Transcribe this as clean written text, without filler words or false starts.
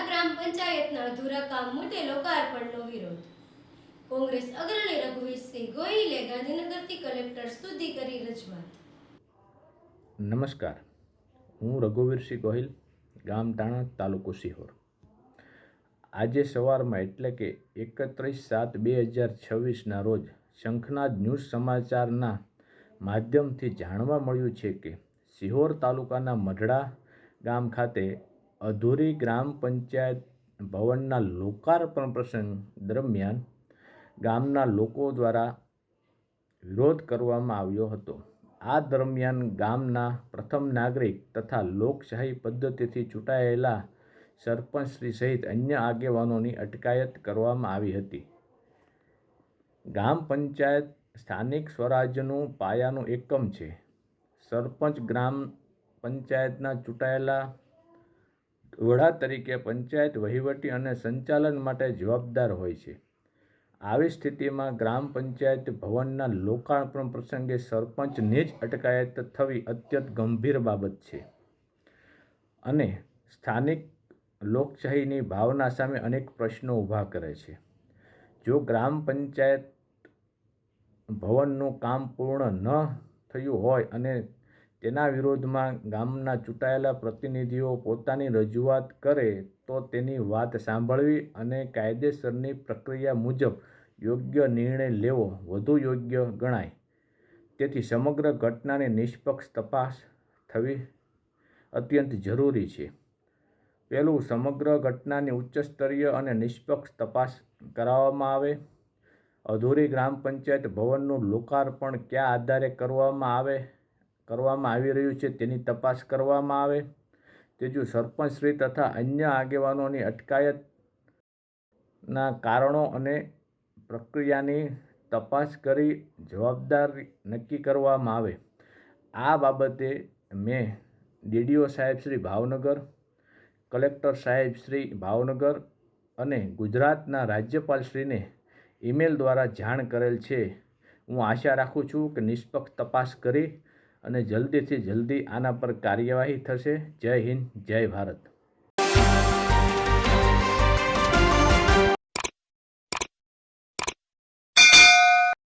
ગ્રામ પંચાયતના અધૂરા કામ માટે લોકાર્પણનો વિરોધ. કોંગ્રેસ અગ્રણી રઘુવીરસિંહ ગોહિલે ગાંધીનગરથી કલેક્ટર સુધી કરી રજૂઆત. નમસ્કાર, હું રઘુવીરસિંહ ગોહિલ, ગામ તાણા, તાલુકો સિહોર. આજે સવારમાં એટલે કે 31/7/2026ના રોજ શંખનાદ ન્યૂઝ સમાચારના માધ્યમથી જાણવા મળ્યું છે કે સિહોર તાલુકાના મઢડા ગામ ખાતે અધૂરી ગ્રામ પંચાયત ભવનના લોકાર્પણ પ્રસંગ દરમિયાન ગામના લોકો દ્વારા વિરોધ કરવામાં આવ્યો હતો. આ દરમિયાન ગામના પ્રથમ નાગરિક તથા લોકશાહી પદ્ધતિથી ચૂંટાયેલા સરપંચશ્રી સહિત અન્ય આગેવાનોની અટકાયત કરવામાં આવી હતી. ગ્રામ પંચાયત સ્થાનિક સ્વરાજ્યનું પાયાનું એકમ છે. સરપંચ ગ્રામ પંચાયતના ચૂંટાયેલા વડા તરીકે પંચાયત વહીવટી અને સંચાલન માટે જવાબદાર હોય છે. આવી સ્થિતિમાં ગ્રામ પંચાયત ભવનના લોકાર્પણ પ્રસંગે સરપંચની જ અટકાયત થવી અત્યંત ગંભીર બાબત છે અને સ્થાનિક લોકશાહીની ભાવના સામે અનેક પ્રશ્નો ઊભા કરે છે. જો ગ્રામ પંચાયત ભવનનું કામ પૂર્ણ ન થયું હોય અને તેના વિરોધમાં ગામના ચૂંટાયેલા પ્રતિનિધિઓ પોતાની રજૂઆત કરે તો તેની વાત સાંભળવી અને કાયદેસરની પ્રક્રિયા મુજબ યોગ્ય નિર્ણય લેવો વધુ યોગ્ય ગણાય. તેથી સમગ્ર ઘટનાની નિષ્પક્ષ તપાસ થવી અત્યંત જરૂરી છે. પહેલું, સમગ્ર ઘટનાની ઉચ્ચસ્તરીય અને નિષ્પક્ષ તપાસ કરાવવામાં આવે. અધૂરી ગ્રામ પંચાયત ભવનનું લોકાર્પણ કયા આધારે કરવામાં આવી રહ્યું છે તેની તપાસ કરવામાં આવે. ત્રીજું, સરપંચશ્રી તથા અન્ય આગેવાનોની અટકાયતના કારણો અને પ્રક્રિયાની તપાસ કરી જવાબદારી નક્કી કરવામાં આવે. આ બાબતે મેં ડીડીઓ સાહેબશ્રી ભાવનગર, કલેક્ટર સાહેબશ્રી ભાવનગર અને ગુજરાતના રાજ્યપાલશ્રીને ઈમેલ દ્વારા જાણ કરેલ છે. હું આશા રાખું છું કે નિષ્પક્ષ તપાસ કરી અને જલ્દીથી જલ્દી આના પર કાર્યવાહી થશે. જય હિન્દ, જય ભારત.